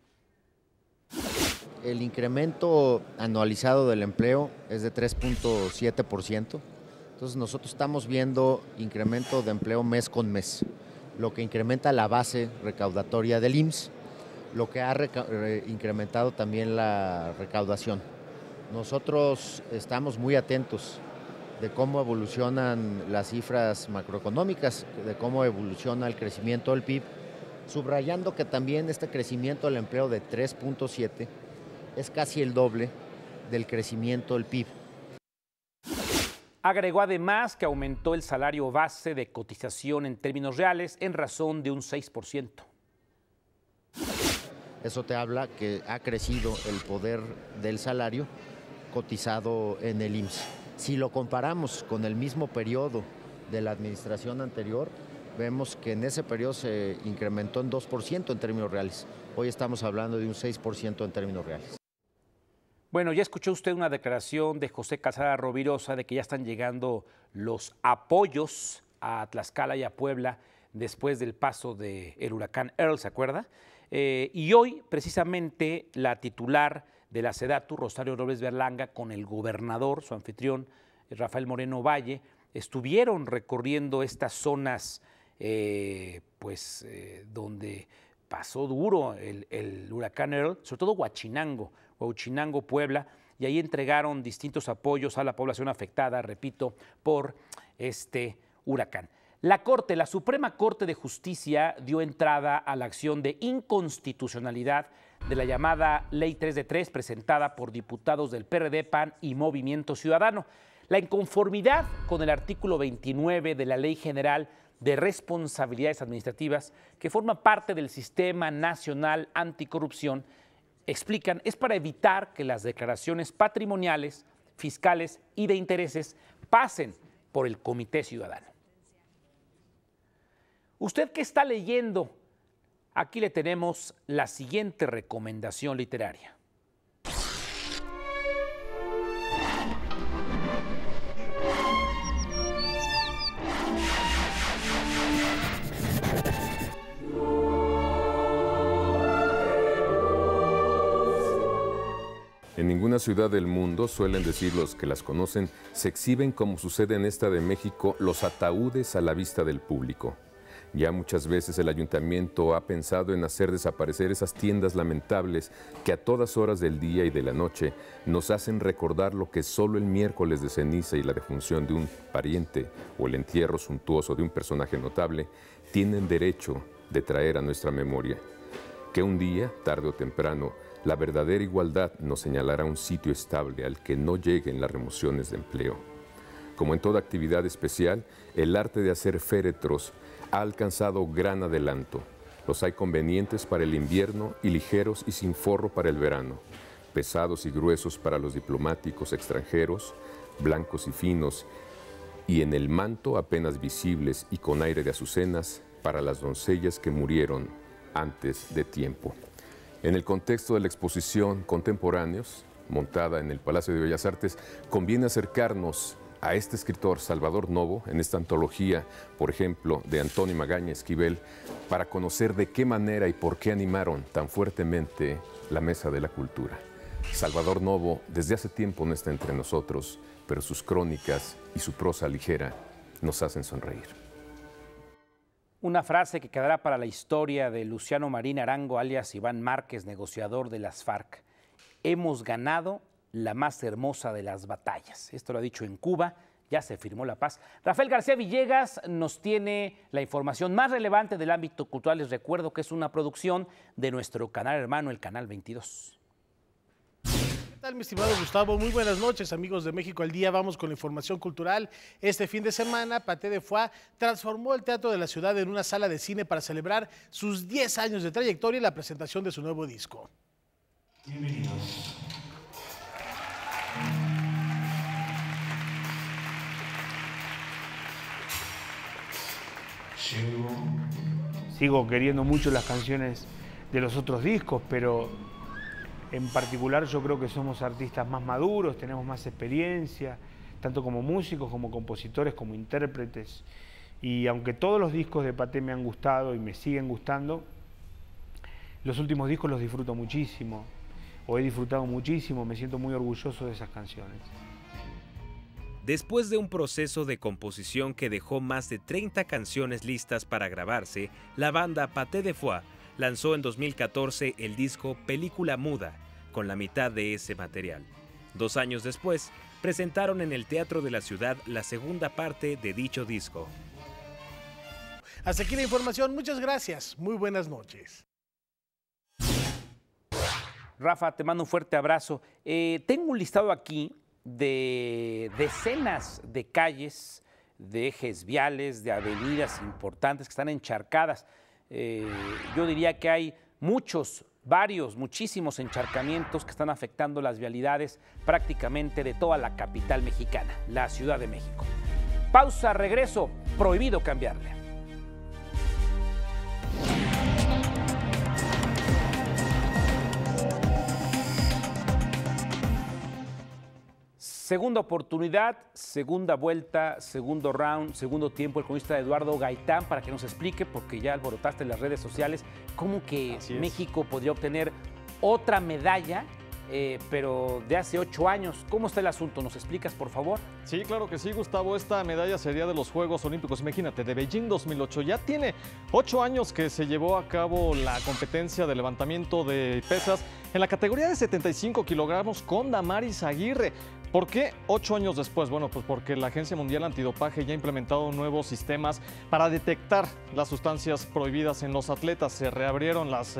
El incremento anualizado del empleo es de 3.7%. Entonces nosotros estamos viendo incremento de empleo mes con mes, lo que incrementa la base recaudatoria del IMSS, lo que ha incrementado también la recaudación. Nosotros estamos muy atentos de cómo evolucionan las cifras macroeconómicas, de cómo evoluciona el crecimiento del PIB, subrayando que también este crecimiento del empleo de 3.7 es casi el doble del crecimiento del PIB. Agregó además que aumentó el salario base de cotización en términos reales en razón de un 6%. Eso te habla que ha crecido el poder del salario cotizado en el IMSS. Si lo comparamos con el mismo periodo de la administración anterior, vemos que en ese periodo se incrementó en 2% en términos reales. Hoy estamos hablando de un 6% en términos reales. Bueno, ya escuchó usted una declaración de José Calzada Rovirosa de que ya están llegando los apoyos a Tlaxcala y a Puebla después del paso del huracán Earl, ¿se acuerda? Y hoy, precisamente, la titular de la SEDATU, Rosario Robles Berlanga, con el gobernador, su anfitrión, Rafael Moreno Valle, estuvieron recorriendo estas zonas donde pasó duro el huracán Earl, sobre todo Huachinango, Puebla, y ahí entregaron distintos apoyos a la población afectada, repito, por este huracán. La Suprema Corte de Justicia dio entrada a la acción de inconstitucionalidad de la llamada Ley 3 de 3 presentada por diputados del PRD, PAN y Movimiento Ciudadano. La inconformidad con el artículo 29 de la Ley General de Responsabilidades Administrativas, que forma parte del Sistema Nacional Anticorrupción, explican, es para evitar que las declaraciones patrimoniales, fiscales y de intereses pasen por el Comité Ciudadano. ¿Usted qué está leyendo? Aquí le tenemos la siguiente recomendación literaria. En ninguna ciudad del mundo, suelen decir los que las conocen, se exhiben, como sucede en esta de México, los ataúdes a la vista del público. Ya muchas veces el ayuntamiento ha pensado en hacer desaparecer esas tiendas lamentables que a todas horas del día y de la noche nos hacen recordar lo que solo el miércoles de ceniza y la defunción de un pariente o el entierro suntuoso de un personaje notable tienen derecho de traer a nuestra memoria. Que un día, tarde o temprano, la verdadera igualdad nos señalará un sitio estable al que no lleguen las remociones de empleo. Como en toda actividad especial, el arte de hacer féretros ha alcanzado gran adelanto. Los hay convenientes para el invierno y ligeros y sin forro para el verano, pesados y gruesos para los diplomáticos extranjeros, blancos y finos, y en el manto apenas visibles y con aire de azucenas para las doncellas que murieron antes de tiempo. En el contexto de la exposición Contemporáneos, montada en el Palacio de Bellas Artes, conviene acercarnos a este escritor Salvador Novo en esta antología, por ejemplo, de Antonio Magaña Esquivel, para conocer de qué manera y por qué animaron tan fuertemente la Mesa de la Cultura. Salvador Novo desde hace tiempo no está entre nosotros, pero sus crónicas y su prosa ligera nos hacen sonreír. Una frase que quedará para la historia de Luciano Marín Arango, alias Iván Márquez, negociador de las FARC. Hemos ganado la más hermosa de las batallas. Esto lo ha dicho en Cuba ya se firmó la paz. Rafael García Villegas nos tiene la información más relevante del ámbito cultural. Les recuerdo que es una producción de nuestro canal hermano, el Canal 22. ¿Qué tal, mi estimado Gustavo? Muy buenas noches, amigos de México al Día. Vamos con la información cultural. Este fin de semana, Pathé de Foix transformó el Teatro de la Ciudad en una sala de cine para celebrar sus 10 años de trayectoria y la presentación de su nuevo disco. Bienvenidos. Sigo queriendo mucho las canciones de los otros discos, pero en particular yo creo que somos artistas más maduros, tenemos más experiencia, tanto como músicos, como compositores, como intérpretes. Y aunque todos los discos de Pathé me han gustado y me siguen gustando, los últimos discos los disfruto muchísimo, o he disfrutado muchísimo, me siento muy orgulloso de esas canciones. Después de un proceso de composición que dejó más de 30 canciones listas para grabarse, la banda Pathé de Foix lanzó en 2014 el disco Película Muda, con la mitad de ese material. 2 años después, presentaron en el Teatro de la Ciudad la segunda parte de dicho disco. Hasta aquí la información, muchas gracias, muy buenas noches. Rafa, te mando un fuerte abrazo. Tengo un listado aquí de decenas de calles, de ejes viales, de avenidas importantes que están encharcadas. Yo diría que hay muchísimos encharcamientos que están afectando las vialidades prácticamente de toda la capital mexicana, la Ciudad de México. Pausa, regreso, prohibido cambiarle. Segunda oportunidad, segunda vuelta, segundo round, segundo tiempo, el cronista Eduardo Gaitán, para que nos explique, porque ya alborotaste en las redes sociales, cómo que México podría obtener otra medalla, pero de hace 8 años. ¿Cómo está el asunto? ¿Nos explicas, por favor? Sí, claro que sí, Gustavo. Esta medalla sería de los Juegos Olímpicos, imagínate, de Beijing 2008. Ya tiene 8 años que se llevó a cabo la competencia de levantamiento de pesas en la categoría de 75 kilogramos con Damaris Aguirre. ¿Por qué 8 años después? Bueno, pues porque la Agencia Mundial Antidopaje ya ha implementado nuevos sistemas para detectar las sustancias prohibidas en los atletas. Se reabrieron las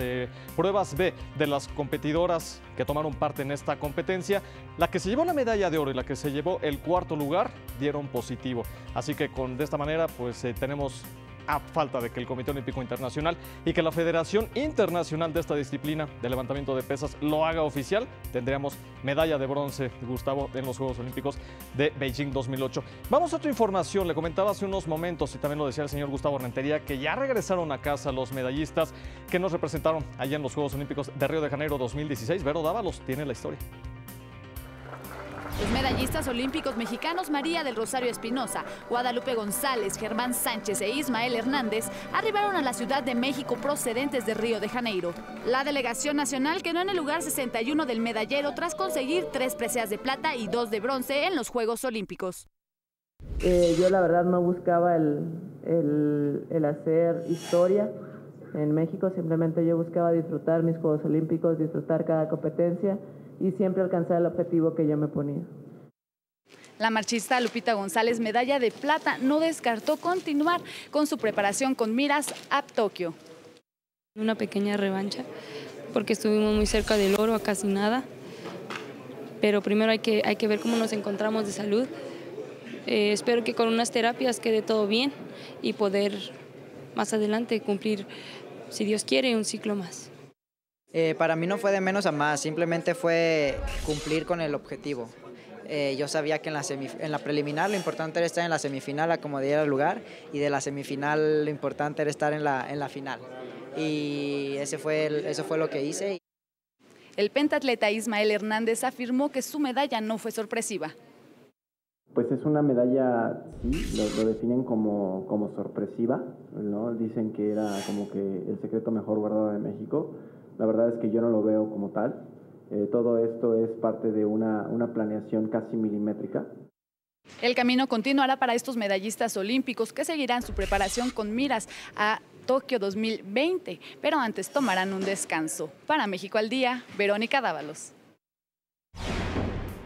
pruebas B de las competidoras que tomaron parte en esta competencia. La que se llevó la medalla de oro y la que se llevó el 4º lugar dieron positivo. Así que de esta manera pues tenemos, a falta de que el Comité Olímpico Internacional y que la Federación Internacional de esta disciplina de levantamiento de pesas lo haga oficial, tendríamos medalla de bronce, Gustavo, en los Juegos Olímpicos de Beijing 2008. Vamos a otra información. Le comentaba hace unos momentos, y también lo decía el señor Gustavo Rentería, que ya regresaron a casa los medallistas que nos representaron allá en los Juegos Olímpicos de Río de Janeiro 2016. Vero Dávalos tiene la historia. Los medallistas olímpicos mexicanos María del Rosario Espinosa, Guadalupe González, Germán Sánchez e Ismael Hernández arribaron a la Ciudad de México procedentes de Río de Janeiro. La delegación nacional quedó en el lugar 61 del medallero tras conseguir 3 preseas de plata y 2 de bronce en los Juegos Olímpicos. Yo la verdad no buscaba el hacer historia en México, simplemente yo buscaba disfrutar mis Juegos Olímpicos, disfrutar cada competencia y siempre alcanzar el objetivo que yo me ponía. La marchista Lupita González, medalla de plata, no descartó continuar con su preparación con miras a Tokio. Una pequeña revancha, porque estuvimos muy cerca del oro, a casi nada, pero primero hay que ver cómo nos encontramos de salud. Espero que con unas terapias quede todo bien y poder más adelante cumplir, si Dios quiere, un ciclo más. Para mí no fue de menos a más, simplemente fue cumplir con el objetivo. Yo sabía que en la preliminar lo importante era estar en la semifinal a como diera lugar, y de la semifinal lo importante era estar en la final. Y eso fue lo que hice. El pentatleta Ismael Hernández afirmó que su medalla no fue sorpresiva. Pues es una medalla, sí, lo definen como sorpresiva, ¿no? Dicen que era como que el secreto mejor guardado de México. La verdad es que yo no lo veo como tal. Todo esto es parte de una planeación casi milimétrica. El camino continuará para estos medallistas olímpicos que seguirán su preparación con miras a Tokio 2020, pero antes tomarán un descanso. Para México al Día, Verónica Dávalos.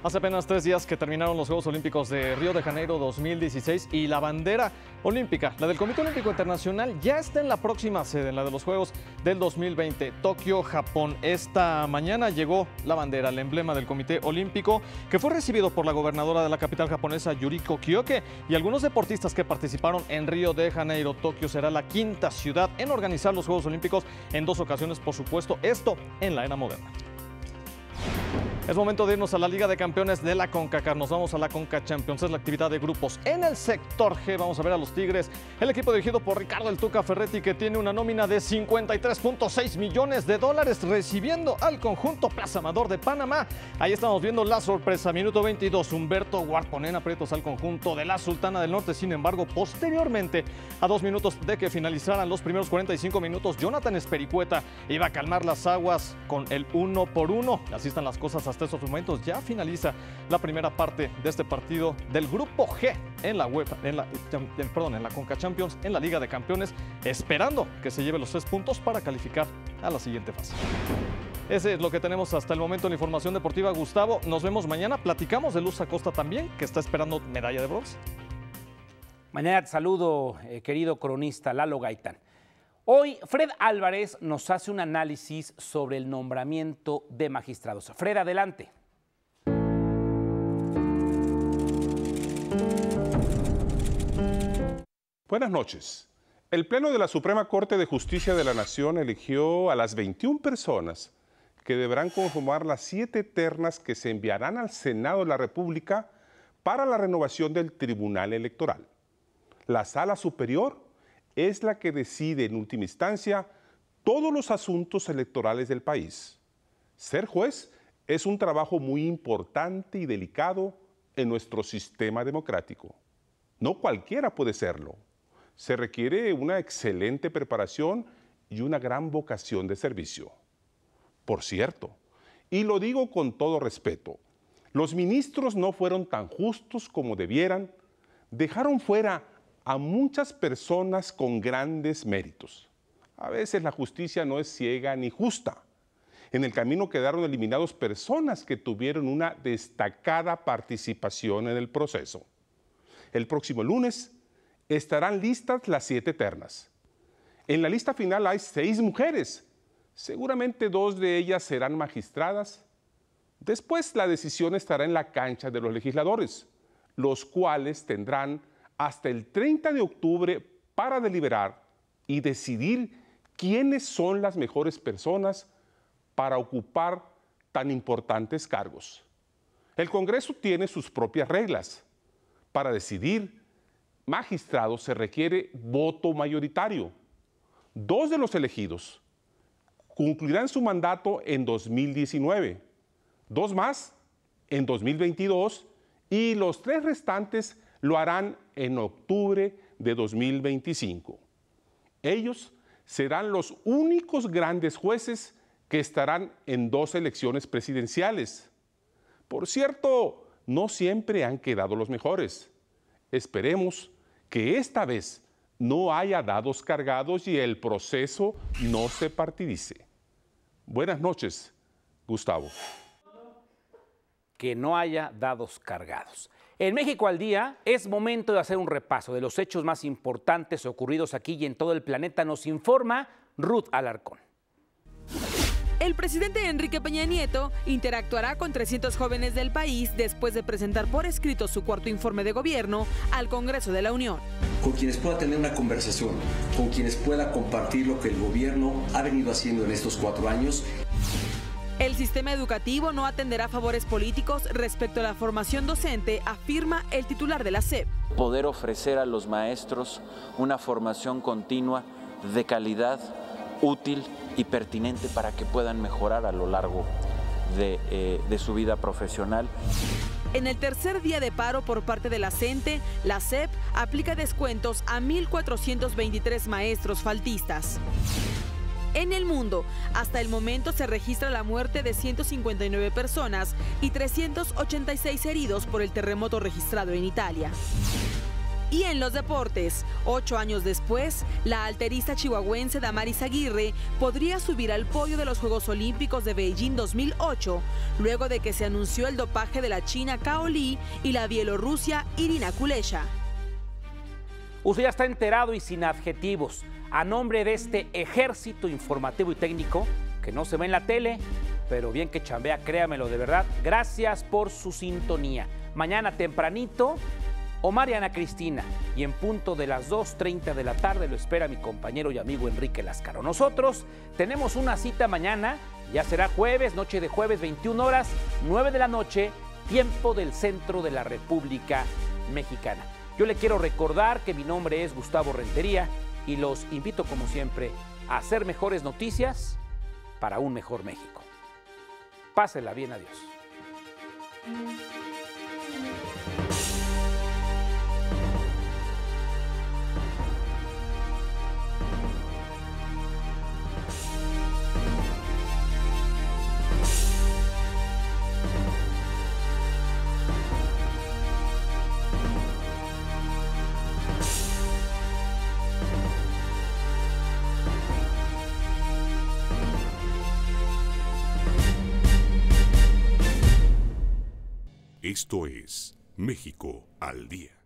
Hace apenas 3 días que terminaron los Juegos Olímpicos de Río de Janeiro 2016 y la bandera olímpica, la del Comité Olímpico Internacional, ya está en la próxima sede, en la de los Juegos del 2020, Tokio, Japón. Esta mañana llegó la bandera, el emblema del Comité Olímpico, que fue recibido por la gobernadora de la capital japonesa, Yuriko Kiyoke, y algunos deportistas que participaron en Río de Janeiro. Tokio será la 5ª ciudad en organizar los Juegos Olímpicos en 2 ocasiones, por supuesto, esto en la era moderna. Es momento de irnos a la Liga de Campeones de la CONCACAF. Nos vamos a la CONCA Champions, es la actividad de grupos. En el sector G vamos a ver a los Tigres, el equipo dirigido por Ricardo El Tuca Ferretti, que tiene una nómina de $53.6 millones, recibiendo al conjunto Plaza Amador de Panamá. Ahí estamos viendo la sorpresa, minuto 22, Humberto Guard pone en aprietos al conjunto de la Sultana del Norte. Sin embargo, posteriormente, a 2 minutos de que finalizaran los primeros 45 minutos, Jonathan Espericueta iba a calmar las aguas con el 1-1. Así están las cosas hasta estos momentos. Ya finaliza la primera parte de este partido del grupo G en la UEFA, en la CONCA Champions, en la Liga de Campeones, esperando que se lleve los 3 puntos para calificar a la siguiente fase. Ese es lo que tenemos hasta el momento en la información deportiva. Gustavo, nos vemos mañana. Platicamos de Luz Acosta también, que está esperando medalla de bronce. Mañana te saludo, querido cronista Lalo Gaitán. Hoy, Fred Álvarez nos hace un análisis sobre el nombramiento de magistrados. Fred, adelante. Buenas noches. El Pleno de la Suprema Corte de Justicia de la Nación eligió a las 21 personas que deberán conformar las 7 ternas que se enviarán al Senado de la República para la renovación del Tribunal Electoral. La Sala Superior es la que decide en última instancia todos los asuntos electorales del país. Ser juez es un trabajo muy importante y delicado en nuestro sistema democrático. No cualquiera puede serlo. Se requiere una excelente preparación y una gran vocación de servicio. Por cierto, y lo digo con todo respeto, los ministros no fueron tan justos como debieran, dejaron fuera a muchas personas con grandes méritos. A veces la justicia no es ciega ni justa. En el camino quedaron eliminados personas que tuvieron una destacada participación en el proceso. El próximo lunes estarán listas las 7 ternas. En la lista final hay 6 mujeres. Seguramente 2 de ellas serán magistradas. Después la decisión estará en la cancha de los legisladores, los cuales tendrán hasta el 30 de octubre para deliberar y decidir quiénes son las mejores personas para ocupar tan importantes cargos. El Congreso tiene sus propias reglas. Para decidir magistrados se requiere voto mayoritario. 2 de los elegidos concluirán su mandato en 2019, 2 más en 2022 y los 3 restantes lo harán en octubre de 2025. Ellos serán los únicos grandes jueces que estarán en 2 elecciones presidenciales. Por cierto, no siempre han quedado los mejores. Esperemos que esta vez no haya dados cargados y el proceso no se partidice. Buenas noches, Gustavo. Que no haya dados cargados. En México al Día es momento de hacer un repaso de los hechos más importantes ocurridos aquí y en todo el planeta. Nos informa Ruth Alarcón. El presidente Enrique Peña Nieto interactuará con 300 jóvenes del país después de presentar por escrito su 4º informe de gobierno al Congreso de la Unión. Con quienes pueda tener una conversación, con quienes pueda compartir lo que el gobierno ha venido haciendo en estos 4 años. El sistema educativo no atenderá favores políticos respecto a la formación docente, afirma el titular de la SEP. Poder ofrecer a los maestros una formación continua de calidad, útil y pertinente para que puedan mejorar a lo largo de su vida profesional. En el tercer día de paro por parte de la CENTE, la SEP aplica descuentos a 1,423 maestros faltistas. En el mundo, hasta el momento se registra la muerte de 159 personas y 386 heridos por el terremoto registrado en Italia. Y en los deportes, 8 años después, la alterista chihuahuense Damaris Aguirre podría subir al podio de los Juegos Olímpicos de Beijing 2008, luego de que se anunció el dopaje de la China Cao Li y la bielorrusia Irina Kulesha. Usted ya está enterado y sin adjetivos. A nombre de este ejército informativo y técnico, que no se ve en la tele, pero bien que chambea, créamelo de verdad, gracias por su sintonía. Mañana tempranito, Omar y Ana Cristina, y en punto de las 2:30 de la tarde lo espera mi compañero y amigo Enrique Lázcaro. Nosotros tenemos una cita mañana, ya será jueves, noche de jueves, 21 horas, 9 de la noche, tiempo del centro de la República Mexicana. Yo le quiero recordar que mi nombre es Gustavo Rentería y los invito como siempre a hacer mejores noticias para un mejor México. Pásenla bien, adiós. Esto es México al Día.